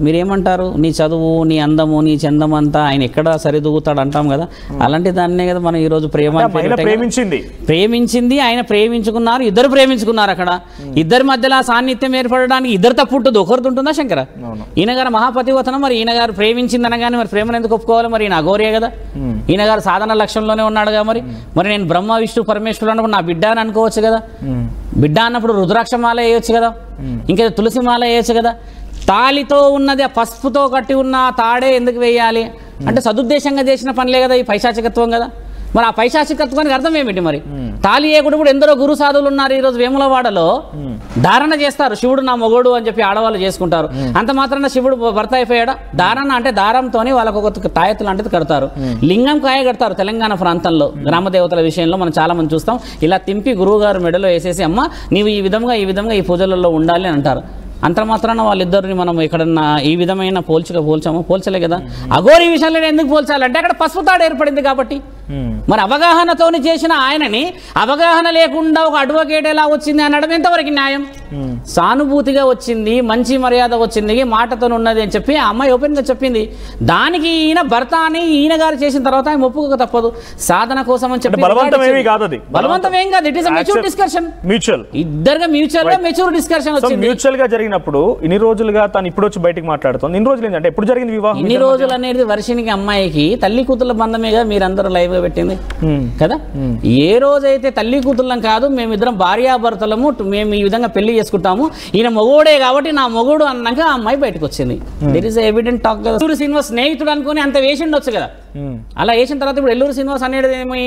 మీరేమంటారు నీ చదువు నీ అందము నీ చందం అంతా ఆయన ఎక్కడ సరిదూగుతాడు అంటాం కదా అలాంటి దాన్నే కదా మనం ఈ రోజు ప్రేమించింది ఆయన ప్రేమించుకున్నారు ఇద్దరు ప్రేమించుకున్నారు అక్కడ ఇద్దరి మధ్యలో సాన్నిధ్యం ఏర్పడడానికి ఇద్దరు తప్పుంటుంది ఒకరిది ఉంటుందా శంకర ఈయన గారు మహాపతివతనం మరి ఈయన గారు ప్రేమించింది అనగానే మరి ప్రేమను ఎందుకు ఒప్పుకోవాలి మరి ఈయన అఘోరియే కదా ఈయన గారు సాధన లక్ష్యంలోనే ఉన్నాడుగా మరి నేను బ్రహ్మ విష్ణు పరమేశ్వరుడు అన్నప్పుడు నా బిడ్డ అని అనుకోవచ్చు కదా బిడ్డ అన్నప్పుడు రుద్రాక్షమాల వేయొచ్చు కదా ఇంకా తులసిమాల వేయచ్చు కదా తాళితో ఉన్నది ఆ పసుపుతో కట్టి ఉన్న తాడే ఎందుకు వేయాలి అంటే సదుద్దేశంగా చేసిన పనిలే కదా ఈ పైశాచికత్వం కదా మరి ఆ పైశాచికత్వానికి అర్థం ఏమిటి మరి తాళి ఏకుడు కూడా ఎందరో గురు సాధువులు ఉన్నారు ఈ రోజు వేములవాడలో ధారణ చేస్తారు శివుడు నా మొగోడు అని చెప్పి ఆడవాళ్ళు చేసుకుంటారు అంత మాత్రాన శివుడు భర్త అయిపోయాడా ధారణ అంటే దారంతోనే వాళ్ళకు ఒక తాయెత్తు లాంటిది కడతారు లింగం కాయ కడతారు తెలంగాణ ప్రాంతంలో గ్రామ దేవతల విషయంలో మనం చాలా మంది చూస్తాం ఇలా తింపి గురువు గారు మెడలో వేసేసి అమ్మ నీవు ఈ విధంగా ఈ పూజలలో ఉండాలి అని అంటారు అంత మాత్రాన వాళ్ళిద్దరిని మనం ఎక్కడన్నా ఈ విధమైన పోల్చలే కదా అఘోరి విషయంలో ఎందుకు పోల్చాలంటే అక్కడ పసుపుతాడు ఏర్పడింది కాబట్టి మరి అవగాహనతోని చేసిన ఆయనని అవగాహన లేకుండా ఒక అడ్వకేట్ ఎలా వచ్చింది అనడం ఎంతవరకు న్యాయం సానుభూతిగా వచ్చింది మంచి మర్యాద వచ్చింది మాటతో ఉన్నది అని చెప్పి ఆ అమ్మాయి ఓపెన్ గా చెప్పింది దానికి ఈయన భర్త అని ఈయన గారు చేసిన తర్వాత ఆయన ఒప్పుకోక తప్పదు సాధన కోసం అని చెప్పి బలవంతం ఏం కాదు ఇట్ ఇస్ మెచ్యూర్ డిస్కషన్ ఇద్దరుగా మెచ్యూర్ డిస్కషన్ వచ్చింది జరిగినప్పుడు ఇన్ని రోజులుగా తను ఇప్పుడు వచ్చి బయటికి మాట్లాడుతుంది ఇన్ని రోజులు ఏంటంటే ఎప్పుడు జరిగింది వివాహం ఇన్ని రోజులు అనేది వర్షినికి అమ్మాయికి తల్లి కూతుళ్ళ బంధమేగా మీరందరూ లైవ్ గా పెట్టింది కదా ఏ రోజైతే తల్లి కూతుళ్ళం కాదు మేమిద్దరం భార్యాభర్తలము మేము ఈ విధంగా పెళ్లి చేసుకుంటాము ఈయన మొగోడే కాబట్టి నా మొగోడు అన్నాక ఆ అమ్మాయి బయటకు వచ్చింది దెర్ ఇస్ ఎవిడెంట్ టాక్ కదా ఎల్లూరు శ్రీనివాస్ స్నేహితుడు అనుకుని అంత వేసిండొచ్చు కదా అలా వేసిన తర్వాత ఇప్పుడు ఎల్లూరు శ్రీనివాస్ అనేది ఏమి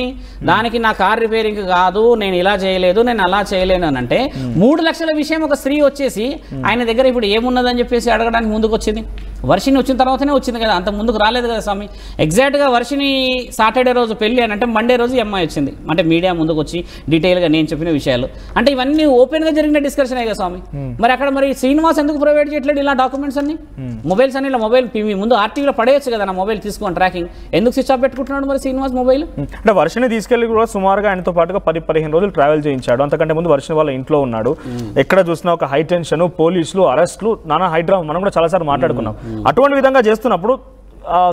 దానికి నా కార్ రిపేరింగ్ కాదు నేను ఇలా చేయలేదు నేను అలా చేయలేను అని అంటే 3 లక్షల విషయం ఒక స్త్రీ వచ్చేసి ఆయన దగ్గర ఇప్పుడు ఏమున్నదని చెప్పేసి అడగడానికి ముందుకు వచ్చింది వర్షిని వచ్చిన తర్వాతనే వచ్చింది కదా అంత ముందుకు రాలేదు కదా స్వామి ఎగ్జాక్ట్గా వర్షిని సాటర్డే రోజు పెళ్లి అని అంటే మండే రోజు అమ్మాయి వచ్చింది అంటే మీడియా ముందుకు వచ్చి డీటెయిల్గా నేను చెప్పిన విషయాలు అంటే ఇవన్నీ ఓపెన్గా జరిగిన డిస్కషనే కదా స్వామి మరి అక్కడ మరి శ్రీనివాస్ ఎందుకు ప్రొవైడ్ చేయట్లేదు ఇలా డాక్యుమెంట్స్ అన్ని మొబైల్స్ అన్ని ఇలా మొబైల్ మీ ముందు ఆర్టీవీలో పడేయచ్చు కదా నా మొబైల్ తీసుకొని ట్రాకింగ్ ఎందుకు స్విచ్ ఆఫ్ పెట్టుకుంటున్నాడు మరి శ్రీనివాస్ మొబైల్ అంటే వర్షిని తీసుకెళ్లి కూడా సుమారుగా ఆయనతో పాటుగా 10-15 రోజులు ట్రావెల్ చేయించాడు అంతకంటే ముందు వర్షిని వాళ్ళ ఇంట్లో ఉన్నాడు ఎక్కడ చూసినా ఒక హై టెన్షన్ పోలీసులు అరెస్టులు నానా హైడ్రా మనం కూడా చాలాసార్లు మాట్లాడుకున్నాం అటువంటి విధంగా చేస్తున్నప్పుడు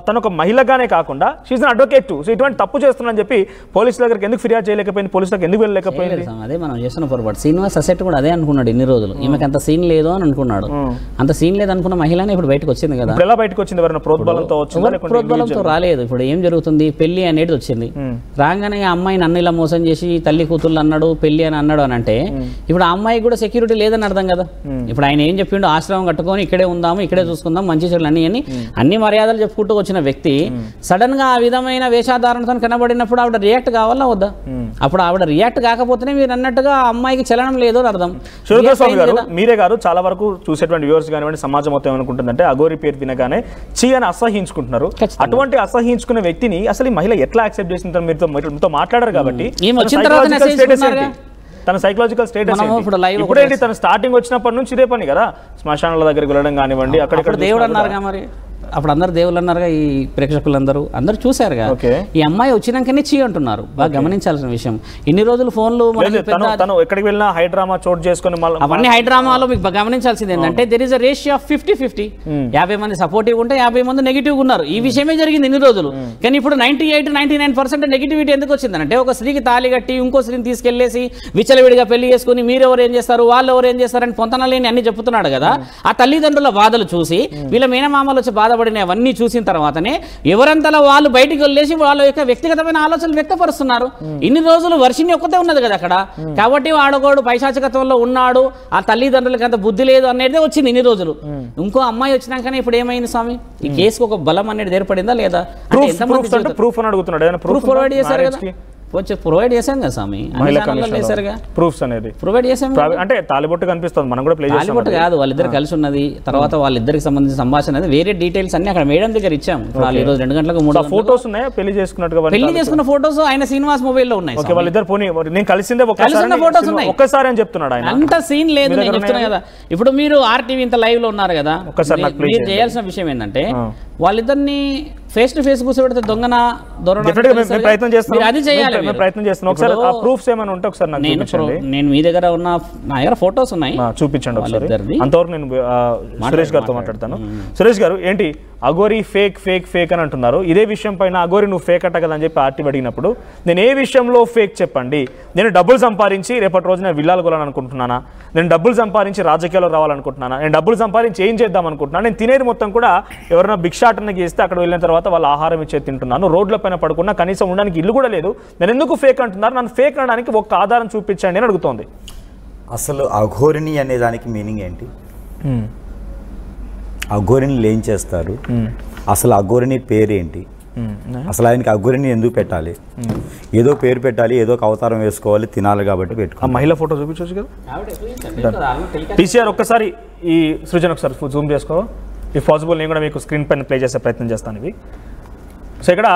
తను ఒక మహిళగానే కాకుండా షీఈ్ అన్ అడ్వకేట్ సో ఇటువంటి తప్పు చేస్తున్నానని చెప్పి పోలీసుల దగ్గరికి ఎందుకు ఫిర్యాదు చేయలేకపోయింది పోలీసులకు ఎందుకు వెళ్ళలేకపోయింది అదే మనం చేస్తున్న పొరపాటు శ్రీనివాస్ అసెట్ కూడా అదే అనుకున్నాడు ఇన్ని రోజులు ఈమెకి అంత సీన్ లేదు అని అనుకున్నాడు అంత సీన్ లేదు అనుకున్న మహిళనే ఇప్పుడు బయటకు వచ్చింది కదా ఎలా బయటకు వచ్చింది ఎవరైనా ప్రోద్బలంతో రాలేదు ఇప్పుడు ఏం జరుగుతుంది పెళ్లి అనేది వచ్చింది రాగానే ఆ అమ్మాయిని అన్నిలా మోసం చేసి తల్లి కూతుళ్ళు అన్నాడు పెళ్లి అని అన్నాడు అని అంటే ఇప్పుడు ఆ అమ్మాయికి కూడా సెక్యూరిటీ లేదని అర్థం కదా ఇప్పుడు ఆయన ఏం చెప్పిండు ఆశ్రమం కట్టుకొని ఇక్కడే ఉందాము ఇక్కడే చూసుకుందాం మంచి చెడులు అన్ని మర్యాదలు చెప్పుకుంటూ వచ్చిన వ్యక్తి సడన్ గా ఆ విధమైన వేషాధారణతో కనబడినప్పుడు ఆవిడ రియాక్ట్ కావాలా వద్దా అప్పుడు ఆవిడ రియాక్ట్ కాకపోతేనే మీరు అన్నట్టుగా అమ్మాయికి చలనం లేదు అని అర్థం మీరే గారు చాలా వరకు చూసేటువంటి వ్యూవర్స్ కానివ్వండి సమాజం మొత్తం ఏమనుకుంటుందంటే అఘోరి పేరు వినగానే చీ అని అసహించుకుంటున్నారు అటువంటి అసహించుకునే వ్యక్తిని అసలు ఈ మహిళ ఎట్లా యాక్సెప్ట్ చేసిందో మీతో మాట్లాడారు కాబట్టి తన సైకలాజికల్ స్టేటస్ ఇప్పుడేంటి తన స్టార్టింగ్ వచ్చినప్పటి నుంచి ఇదే పని కదా శ్మశానాల దగ్గరికి వెళ్ళడం కానివ్వండి అక్కడ దేవుడు అన్నారుగా మరి అప్పుడు అందరు దేవుళ్ళు అన్నారుగా ఈ ప్రేక్షకులందరూ అందరూ చూశారుగా ఈ అమ్మాయి వచ్చినాకనే చీ అంటున్నారు బాగా గమనించాల్సిన విషయం ఇన్ని రోజులు ఫోన్లు ఎక్కడికి వెళ్ళినా హైడ్రామా చోటు చేసుకుని అవన్నీ హైడ్రామాలో మీకు గమనించాల్సింది ఏంటంటే there is a ratio of 50-50 50 మంది సపోర్టివ్ ఉంటే 50 మంది నెగిటివ్ ఉన్నారు ఈ విషయమే జరిగింది ఇన్ని రోజులు కానీ ఇప్పుడు 98-99% నెగిటివిటీ ఎందుకు వచ్చిందంటే ఒక స్త్రీకి తాళి కట్టి ఇంకో స్త్రీని తీసుకెళ్లేసి విచ్చలవిడిగా పెళ్లి చేసుకుని మీరెవరు ఏం చేస్తారు వాళ్ళు ఎవరు ఏం చేస్తారని పొంతనలేని అన్ని చెప్తున్నాడు కదా ఆ తల్లిదండ్రుల బాధలు చూసి వీళ్ళ మేనమామలు వచ్చి అవన్నీ చూసిన తర్వాతనే ఎవరంతలా వాళ్ళు బయటికి వెళ్ళేసి వాళ్ళ యొక్క వ్యక్తిగతమైన ఆలోచనలు వ్యక్తపరుస్తున్నారు ఇన్ని రోజులు వర్షిని ఒక్కతే ఉన్నది కదా అక్కడ కాబట్టి వాడగోడు పైశాచికత్వంలో ఉన్నాడు ఆ తల్లిదండ్రులకి అంత బుద్ధి లేదు అనేది వచ్చింది ఇన్ని రోజులు ఇంకో అమ్మాయి వచ్చినాకనే ఇప్పుడు ఏమైంది స్వామి ఈ కేసుకు ఒక బలం అనేది ఏర్పడిందా లేదా ప్రూఫ్ అని అడుగుతున్నాడు ప్రూఫ్ ప్రొవైడ్ చేశారు కదా ప్రొవైడ్ చేశాం కదా స్వామి ప్రూఫ్స్ అనేది ప్రొవైడ్ చేసాం అంటే తాలిబొట్టు కనిపిస్తుంది మనం కూడా ప్లే చేసాం తాలిబొట్టు కాదు వాళ్ళిద్దరు కలిసి ఉన్నది తర్వాత వాళ్ళిద్దరికి సంబంధించిన సంభాషణ వేరే డీటెయిల్స్ అన్ని అక్కడ మేడం దగ్గర ఇచ్చాం వాళ్ళు ఈ రోజు 2 గంటలకు 3 ఫోటోస్ ఉన్నాయి పెళ్లి చేసుకున్న ఫోటోస్ ఆయన శ్రీనివాస్ మొబైల్ లో ఉన్నాయి వాళ్ళిద్దరు పోనీ నేను కలిసిందే ఫోటోస్ ఉన్నాయి ఒక్కసారి అని చెప్తున్నాడు ఆయన అంత సీన్ లేదు నేను చెప్తున్నా కదా ఇప్పుడు మీరు ఆర్టీవీ ఇంత లైవ్ లో ఉన్నారు కదా మీరు చేయాల్సిన విషయం ఏంటంటే వాళ్ళిద్దరిని ఫేస్ టు ఫేస్ కూర్చోబెడితే దొంగన ప్రయత్నం చేస్తాను అది చేయాలి. ప్రయత్నం చేస్తాను. ఒకసారి ఆ ప్రూఫ్స్ ఏమైనా ఉంటే ఒకసారి నాకు చూపించండి. నేను మీ దగ్గర ఉన్న నా దగ్గర ఫొటోస్ ఉన్నాయి, చూపించండి ఒకసారి. అంతవరకు నేను సురేష్ గారితో మాట్లాడతాను. సురేష్ గారు, ఏంటి అఘోరి ఫేక్ ఫేక్ ఫేక్ అని అంటున్నారు. ఇదే విషయం పైన అఘోరి నువ్వు ఫేక్ అట్ట కదా అని చెప్పి ఆర్టీ అడిగినప్పుడు నేను ఏ విషయంలో ఫేక్ చెప్పండి? నేను డబ్బులు సంపాదించి రేపటి రోజు నేను విల్లాలు కొనాలనుకుంటున్నానా? నేను డబ్బులు సంపాదించి రాజకీయాల్లో రావాలనుకుంటున్నానా? నేను డబ్బులు సంపాదించి ఏం చేద్దాం అనుకుంటున్నాను? నేను తినేది మొత్తం కూడా ఎవరైనా భిక్షాటనకి ఇస్తే అక్కడ వెళ్ళిన తర్వాత వాళ్ళు ఆహారం ఇచ్చే తింటున్నాను, రోడ్ల పైన పడుకున్నా, కనీసం ఉండడానికి ఇల్లు కూడా లేదు. నేను ఎందుకు ఫేక్ అంటున్నారు? నన్ను ఫేక్ అనడానికి ఒక ఆధారం చూపించండి అని అడుగుతోంది. అసలు అఘోరిని అనే దానికి మీనింగ్ ఏంటి? అఘోరిని ఏం చేస్తారు? అసలు అఘోరిని పేరేంటి? అసలు ఆయనకి అఘోరిని ఎందుకు పెట్టాలి? ఏదో పేరు పెట్టాలి, ఏదో ఒక అవతారం వేసుకోవాలి, తినాలి కాబట్టి పెట్టుకో. మహిళ ఫోటో చూపించవచ్చు కదా టీసీఆర్. ఒక్కసారి ఈ సృజన ఒకసారి జూమ్ చేసుకో ఇఫ్ పాసిబుల్. నేను కూడా మీకు స్క్రీన్ పైన ప్లే చేసే ప్రయత్నం చేస్తాను ఇవి. సో ఇక్కడ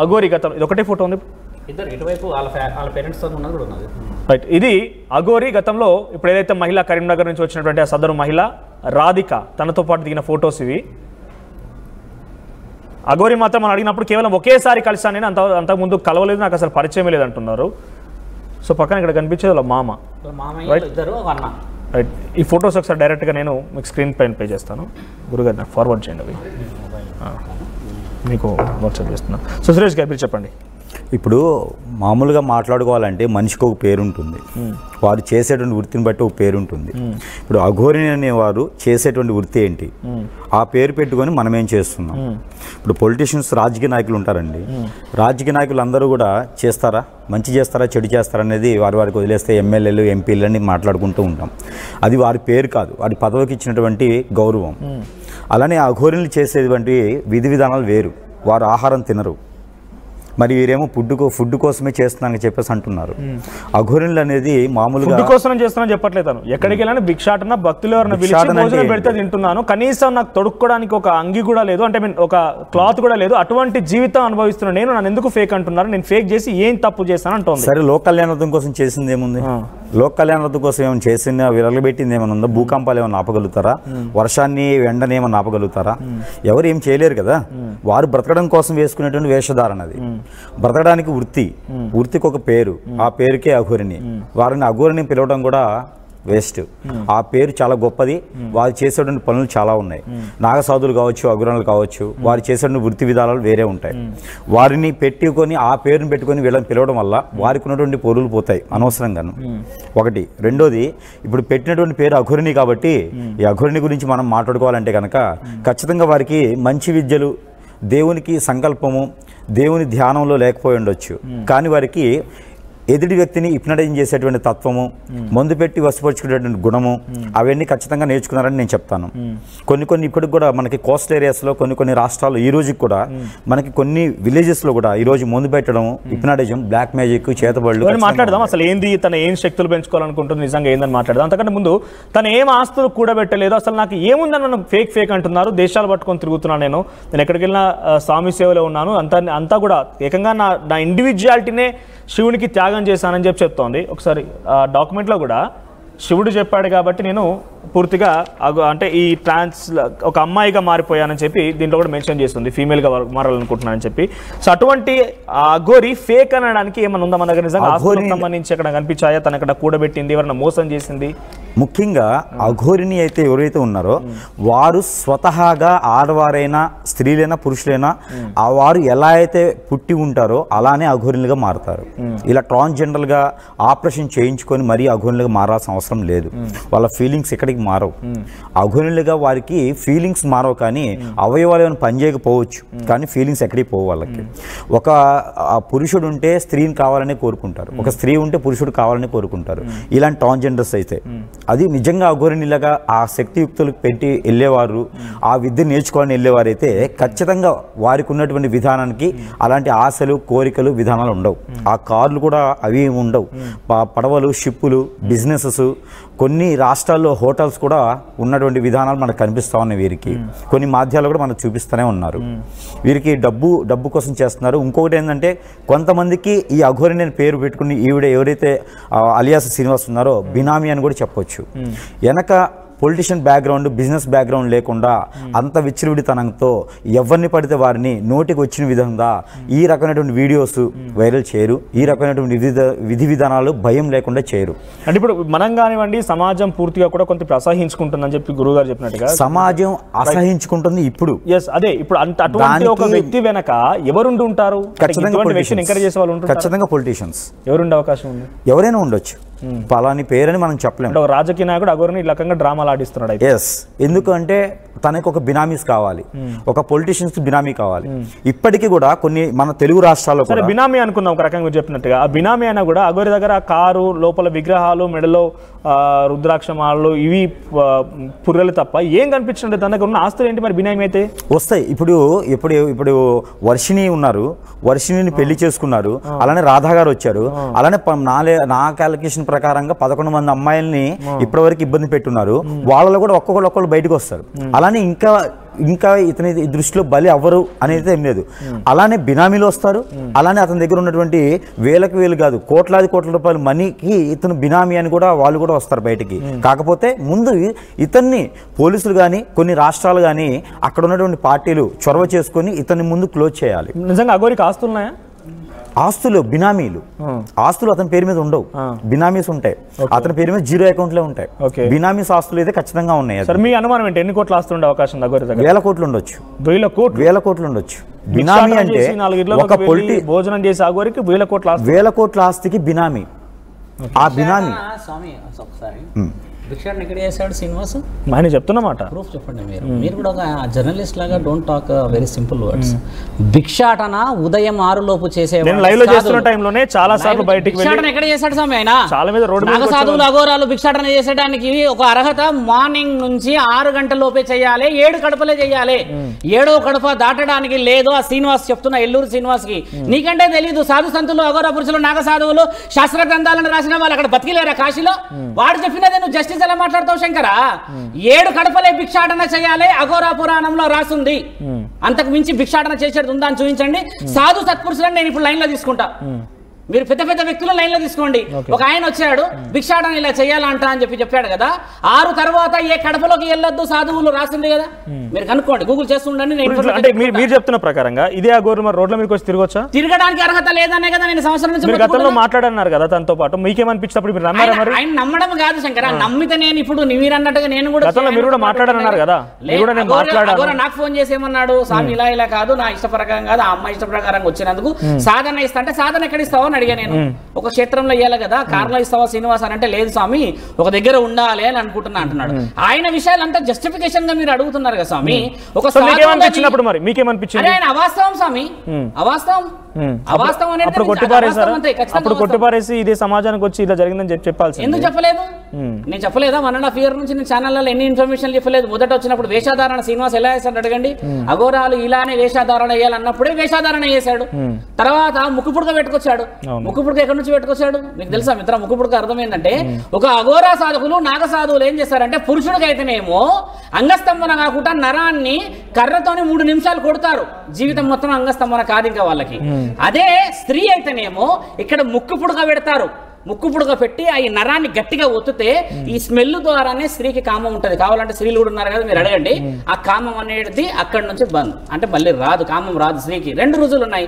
అఘోరి గతం, ఇది ఒకటే ఫోటో ఉంది, రైట్. ఇది అఘోరి గతంలో ఇప్పుడు ఏదైతే మహిళ కరీంనగర్ నుంచి వచ్చినటువంటి ఆ సదరు మహిళ రాధిక తనతో పాటు దిగిన ఫొటోస్ ఇవి. అఘోరి మాత్రం మనం అడిగినప్పుడు కేవలం ఒకేసారి కలిసాను నేను, అంతకుముందు కలవలేదు, నాకు అసలు పరిచయమే లేదు అంటున్నారు. సో పక్కన ఇక్కడ కనిపించేది వాళ్ళ మామ, రైట్. ఈ ఫొటోస్ ఒకసారి డైరెక్ట్గా నేను మీకు స్క్రీన్ పైన పే చేస్తాను. గురుగారు నాకు ఫార్వర్డ్ చేయండి, అవి మీకు వాట్సాప్ చేస్తున్నాను. సో సురేష్ గారు మీరు చెప్పండి. ఇప్పుడు మామూలుగా మాట్లాడుకోవాలంటే మనిషికి ఒక పేరు ఉంటుంది, వారు చేసేటువంటి వృత్తిని బట్టి ఒక పేరు ఉంటుంది. ఇప్పుడు అఘోరిని అనేవారు చేసేటువంటి వృత్తి ఏంటి, ఆ పేరు పెట్టుకొని మనం ఏం చేస్తున్నాం. ఇప్పుడు పొలిటీషియన్స్, రాజకీయ నాయకులు ఉంటారండి, రాజకీయ నాయకులు అందరూ కూడా చేస్తారా, మంచి చేస్తారా, చెడు చేస్తారా అనేది వారికి వదిలేస్తే ఎమ్మెల్యేలు, ఎంపీలని మాట్లాడుకుంటూ ఉంటాం. అది వారి పేరు కాదు, వారి పదవికి ఇచ్చినటువంటి గౌరవం. అలానే అఘోరిని చేసేటువంటి విధి విధానాలు వేరు. వారు ఆహారం తినరు, మరి వీరేమో ఫుడ్ కోసమే చేస్తున్నానని చెప్పేసి అంటున్నారు. అఘోరిన్లు అనేది మామూలుగా ఫుడ్ కోసం చేస్తున్నాను చెప్పట్లేదు. ఎక్కడికి వెళ్ళినా భిక్షాటన, భక్తులు ఎవరైనా భోజనం పెడితే తింటున్నాను, కనీసం నాకు తొడుక్కోవడానికి ఒక అంగి కూడా లేదు, అంటే ఒక క్లాత్ కూడా లేదు, అటువంటి జీవితం అనుభవిస్తున్నాను నేను. నన్ను ఎందుకు ఫేక్ అంటున్నారు? నేను ఫేక్ చేసి ఏం తప్పు చేశాను అంటుంది. సరే, లోక్ కళ్యాణార్థం కోసం చేసింది ఏముంది? లోక్ కళ్యాణార్థం కోసం ఏమైనా చేసింది, విరగబెట్టింది ఏమైనా ఉందా? భూకంపాలు ఏమైనా ఆపగలుగుతారా? వర్షాన్ని, ఎండని ఏమైనా ఆపగలుగుతారా? ఎవరు ఏం చేయలేరు కదా. వారు బ్రతకడం కోసం వేసుకునేటువంటి వేషధారణ అది. బ్రతకడానికి వృత్తికి ఒక పేరు, ఆ పేరుకే అఘోరిని. వారిని అఘోరిని పిలవడం కూడా వేస్ట్. ఆ పేరు చాలా గొప్పది. వారు చేసేటువంటి పనులు చాలా ఉన్నాయి. నాగసాధులు కావచ్చు, అఘోరణలు కావచ్చు, వారు చేసేటువంటి వృత్తి విధానాలు వేరే ఉంటాయి. వారిని పెట్టుకొని, ఆ పేరుని పెట్టుకొని వీళ్ళని పిలవడం వల్ల వారికి ఉన్నటువంటి పొరులు పోతాయి అనవసరంగాను. ఒకటి. రెండోది, ఇప్పుడు పెట్టినటువంటి పేరు అఘోరిని కాబట్టి ఈ అఘోరిని గురించి మనం మాట్లాడుకోవాలంటే కనుక ఖచ్చితంగా వారికి మంచి విద్యలు, దేవునికి సంకల్పము, దేవుని ధ్యానంలో లేకపోయి ఉండొచ్చు, కానీ వారికి ఎదుటి వ్యక్తిని హిప్నటైజ్ చేసేటువంటి తత్వము, మందు పెట్టి వశపరుచుకునేటువంటి గుణము, అవన్నీ ఖచ్చితంగా నేర్చుకున్నారని నేను చెప్తాను. కొన్ని ఇప్పటికి కూడా మనకి కోస్ట్ ఏరియాస్లో కొన్ని రాష్ట్రాల్లో ఈ రోజుకి కూడా మనకి కొన్ని విలేజెస్లో కూడా ఈ రోజు మందు పెట్టడం, హిప్నటిజం, బ్లాక్ మ్యాజిక్, చేతబడులు. మాట్లాడదాం అసలు ఏంది, తన ఏం శక్తులు పెంచుకోవాలనుకుంటుంది, నిజంగా ఏందని మాట్లాడదాం. అంతకంటే ముందు తను ఏం ఆస్తులు కూడబెట్టలేదు, అసలు నాకు ఏముందని మనం ఫేక్ అంటున్నారు. దేశాలు పట్టుకొని తిరుగుతున్నాను నేను ఎక్కడికి వెళ్ళినా స్వామి సేవలో ఉన్నాను, అంతా కూడా ఏకంగా నా ఇండివిజువాలిటీనే శివునికి త్యాగం చేశానని చెప్తోంది. ఒకసారి డాక్యుమెంట్లో కూడా శివుడు చెప్పాడు కాబట్టి నేను పూర్తిగా అంటే ఈ ట్రాన్స్ ఒక అమ్మాయిగా మారిపోయానని చెప్పి దీంట్లో కూడా మెన్షన్ చేస్తుంది, ఫీమేల్గా మారాలనుకుంటున్నానని చెప్పి. సో అటువంటి అఘోరి ఫేక్ అనడానికి ఏమైనా ఉందా మన దగ్గర? నిజంగా అఘోరికి సంబంధించి అక్కడ కనిపించాయా? తన అక్కడ కూడబెట్టింది, ఎవరైనా మోసం చేసింది? ముఖ్యంగా అఘోరిని అయితే ఎవరైతే ఉన్నారో వారు స్వతహాగా ఆడవారైనా, స్త్రీలైనా, పురుషులైనా ఆ వారు ఎలా అయితే పుట్టి ఉంటారో అలానే అఘోరిలుగా మారుతారు. ఇలా ట్రాన్స్జెండర్గా ఆపరేషన్ చేయించుకొని మరీ అఘోరిలుగా మారాల్సిన అవసరం లేదు. వాళ్ళ ఫీలింగ్స్ ఎక్కడికి మారవు. అఘోరిలుగా వారికి ఫీలింగ్స్ మారవు, కానీ అవయవాలు ఏమైనా పనిచేయకపోవచ్చు, కానీ ఫీలింగ్స్ ఎక్కడికి పోవు వాళ్ళకి. ఒక పురుషుడు ఉంటే స్త్రీని కావాలని కోరుకుంటారు, ఒక స్త్రీ ఉంటే పురుషుడు కావాలని కోరుకుంటారు. ఇలాంటి ట్రాన్స్జెండర్స్ అయితే అది నిజంగా అఘోరినిలాగా ఆ శక్తియుక్తులకు పెట్టి వెళ్ళేవారు, ఆ విద్య నేర్చుకోవాలని వెళ్ళేవారైతే ఖచ్చితంగా వారికి ఉన్నటువంటి విధానానికి అలాంటి ఆశలు, కోరికలు, విధానాలు ఉండవు. ఆ కార్లు కూడా అవి ఉండవు. పడవలు, షిప్పులు, బిజినెసెస్, కొన్ని రాష్ట్రాల్లో హోటల్స్ కూడా ఉన్నటువంటి విధానాలు మనకు కనిపిస్తూ ఉన్నాయి. వీరికి కొన్ని మాధ్యాలు కూడా మనకు చూపిస్తూనే ఉన్నారు. వీరికి డబ్బు కోసం చేస్తున్నారు. ఇంకొకటి ఏంటంటే కొంతమందికి ఈ అఘోరిని అని పేరు పెట్టుకుని ఈవిడ ఎవరైతే అలియాస్ శ్రీనివాస్ ఉన్నారో బినామీ అని కూడా చెప్పొచ్చు. వెనక పొలిటిషియన్ బ్యాక్గ్రౌండ్ బిజినెస్ బ్యాక్గ్రౌండ్ లేకుండా అంత విచ్చలవిడితనంతో ఎవరిని పడితే వారిని నోటికి వచ్చిన విధంగా ఈ రకమైనటువంటి వీడియోస్ వైరల్ చేయరు, ఈ రకమైనటువంటి విధి విధానాలు భయం లేకుండా చేయరు. అంటే ఇప్పుడు మనం కానివ్వండి సమాజం పూర్తిగా కూడా కొంత అసహించుకుంటుందని చెప్పి గురువు గారు చెప్పినట్టుగా సమాజం అసహించుకుంటుంది ఇప్పుడు. అదే ఇప్పుడు అటువంటి ఒక వ్యక్తి వెనక ఎవరుండి ఉంటారు? ఎంకరేజ్ చేసే వాళ్ళు ఉంటారు, ఖచ్చితంగా పొలిటీషియన్స్. ఎవరుండే అవకాశం ఉంది? ఎవరైనా ఉండొచ్చు, పలాని పేరని మనం చెప్పలేము. ఒక రాజకీయ నాయకుడు అగోరిని ఈ రకంగా డ్రామాలు ఆడిస్తున్నాడు. ఎస్, ఎందుకంటే తనకు ఒక బినామీస్ కావాలి, ఒక పొలిటీషియన్స్ బినామీ కావాలి. ఇప్పటికీ కూడా కొన్ని మన తెలుగు రాష్ట్రాల్లో సరే బినామీ అనుకుందాం ఒక రకంగా చెప్పినట్టుగా. ఆ బినామీ అయినా కూడా అగోరి దగ్గర కారు, లోపల విగ్రహాలు, మెడలో రుద్రాక్షమాలు, ఇవి పుర్రెలు తప్ప ఏం కనిపించండి. తన దగ్గర ఉన్న ఆస్తులు ఏంటి మరి బినామీ అయితే? వస్తాయి. ఇప్పుడు వర్షిణి ఉన్నారు, వర్షిణిని పెళ్లి చేసుకున్నారు, అలానే రాధా గారు వచ్చారు, అలానే నా క్యాలిక్యులేషన్ ప్రకారంగా 11 మంది అమ్మాయిల్ని ఇప్పటి వరకు ఇబ్బంది పెట్టున్నారు. వాళ్ళలో కూడా ఒక్కొక్కళ్ళు బయటకు వస్తారు. అలానే ఇంకా ఇతని దృష్టిలో బలి అవ్వరు అనేది ఏం లేదు. అలానే బినామీలు వస్తారు, అలానే అతని దగ్గర ఉన్నటువంటి వేలు కాదు కోట్లాది కోట్ల రూపాయల మనీకి ఇతను బినామీ అని కూడా వాళ్ళు కూడా వస్తారు బయటికి. కాకపోతే ముందు ఇతన్ని పోలీసులు కానీ కొన్ని రాష్ట్రాలు కానీ అక్కడ ఉన్నటువంటి పార్టీలు చొరవ చేసుకొని ఇతన్ని ముందు క్లోజ్ చేయాలి. నిజంగా అగోరికి ఆస్తులు ఉన్నాయా? ఆస్తులు బినామీలు, ఆస్తులు అతని పేరు మీద ఉండవు, బినామీస్ ఉంటాయి. అతని పేరు మీద 0 అకౌంట్లే ఉంటాయి. బినామీస్ ఆస్తులు అయితే ఖచ్చితంగా ఉన్నాయి. సార్ మీ అనుమానం ఏంటి? ఎన్ని కోట్ల ఆస్తులు ఉండే అవకాశం? వేల కోట్లు ఉండొచ్చు, వేల కోట్లు ఉండొచ్చు. బినామీ అంటే ఒక భోజనం చేసే అగోరికి వేల కోట్ల ఆస్తికి బినామీ. ఆ బినామీ స్వామి ఒకసారి భిక్షాటన ఎక్కడ చేశాడు శ్రీనివాస్? ఆయన చెప్తున్నమాట ప్రూఫ్ చెప్పండి. మీరు కూడా ఒక జర్నలిస్ట్ లాగా don't talk very simple words. భిక్షాటన ఉదయం 6 లోపు చేసే లైవ్ లో చేస్తున్న టైంలోనే చాలా సార్లు బయటికి భిక్షాటన ఎక్కడ చేశాడు స్వామి? ఆయన చాలా మీద రోడ్డు నాగ సాధువులు అఘోరాలు భిక్షాటన చేసేటానికి ఒక అర్హత మార్నింగ్ నుంచి 6 గంటల లోపే చేయాలి, 7 కడపలే చేయాలి. 7వ కడప దాటడానికి లేదు. ఆ శ్రీనివాస్ చెప్తున్నా, ఎల్లూరు శ్రీనివాస్ కి నీకంటే తెలీదు. సాధు సంతులు, అఘోర పురుషులు, నాగ సాధువులు శాస్త్ర గ్రంథాలను రాసిన వాళ్ళు అక్కడ బతికిలేరా కాశీలో? వాడు చెప్పినదే నువ్వు జస్టిస్ ఎలా మాట్లాడతావు శంకరా? 7 కడపలే భిక్షాటన చేయాలి, అఘోరా పురాణంలో రాసుంది. అంతకు మించి భిక్షాటన చేసేది ఉందా అని చూపించండి. సాధు సత్పురుషులను నేను ఇప్పుడు లైన్ లో తీసుకుంటా. మీరు పెద్ద పెద్ద వ్యక్తులు లైన్ లో తీసుకోండి. ఒక ఆయన వచ్చాడు, భిక్షాటన ఇలా చేయాలంట అని చెప్పాడు కదా. 6 తర్వాత ఏ కడపలోకి వెళ్ళొద్దు సాధువులు రాసింది కదా, మీరు కనుక్కోండి, గూగుల్ చేస్తుండండి. మీరు చెప్తున్న ప్రకారంగా ఇదే అఘోరు మరి రోడ్ల మీకు వచ్చి తిరగొచ్చా? తిరగడానికి అర్హత లేదనే కదా నేను సంవత్సరం నుంచి గతంలో మాట్లాడన్నారు కదా తనతో పాటు. మీకేమనిపించినప్పుడు మీరు నమ్మారా? మరి ఆయన నమ్మడం కాదు శంకర, నమ్మితే నేను ఇప్పుడు మీరు అన్నట్టుగా నేను కూడా గతంలో మీరు కూడా మాట్లాడారన్నారు కదా. నాకు ఫోన్ చేసి ఏమన్నాడు, స్వామి ఇలా కాదు, నా ఇష్ట ప్రకారం కాదు, ఆ అమ్మాయి ఇష్ట ప్రకారంగా వచ్చినందుకు సాధన ఇస్తా అంటే, సాధన ఎక్కడ ఇస్తావు అడిగా నేను. ఒక క్షేత్రంలో ఇయ్యాలి కదా, కార్లో ఇస్తావా శ్రీనివాస్ అని అంటే, లేదు స్వామి ఒక దగ్గర ఉండాలి అని అనుకుంటున్నా అంటున్నాడు. ఆయన విషయాలంతా జస్టిఫికేషన్ గా మీరు అడుగుతున్నారు కదా స్వామి. ఒక మరి మీకేమనిపించింది? ఆయన అవాస్తవం స్వామి, అవాస్తవం. అప్పుడు కొట్టిపారేసి ఇదే సమాజానికి వచ్చి ఇలా జరిగిందని చెప్పాల్సి ఎందుకు చెప్పలేదు? నేను చెప్పలేదా? 1.5 years నుంచి నేను ఛానల్లో ఎన్ని ఇన్ఫర్మేషన్ చెప్పలేదు. మొదట వచ్చినప్పుడు వేషాధారణ శ్రీనివాస్ ఎలా చేశాడు అడగండి. అఘోరాలు ఇలానే వేషాధారణ వేయాలన్నప్పుడే వేషాధారణ చేశాడు. తర్వాత ముక్కుపుడుక పెట్టుకొచ్చాడు. ముక్కుపుడుక ఎక్కడి నుంచి పెట్టుకొచ్చాడు మీకు తెలుసా మిత్ర? ముక్కుపుడుక అర్థం ఏంటంటే, ఒక అఘోరా సాధకులు నాగ సాధువులు ఏం చేస్తారంటే, పురుషుడికైతేనేమో అంగస్తంభన కాకుండా నరాన్ని కర్రతోని 3 నిమిషాలు కొడతారు. జీవితం మొత్తం అంగస్తంభన కాదు ఇంకా వాళ్ళకి. అదే స్త్రీ అయితేనేమో ఇక్కడ ముక్కు పుడక పెడతారు. ముక్కు పుడక పెట్టి ఆ నరాన్ని గట్టిగా ఒత్తితే ఈ స్మెల్ ద్వారానే స్త్రీకి కామం ఉంటుంది. కావాలంటే స్త్రీలు కూడా ఉన్నారు కదా, మీరు అడగండి. ఆ కామం అనేది అక్కడి నుంచి బంద్, అంటే మళ్ళీ రాదు, కామం రాదు స్త్రీకి. 2 రుజువులు ఉన్నాయి.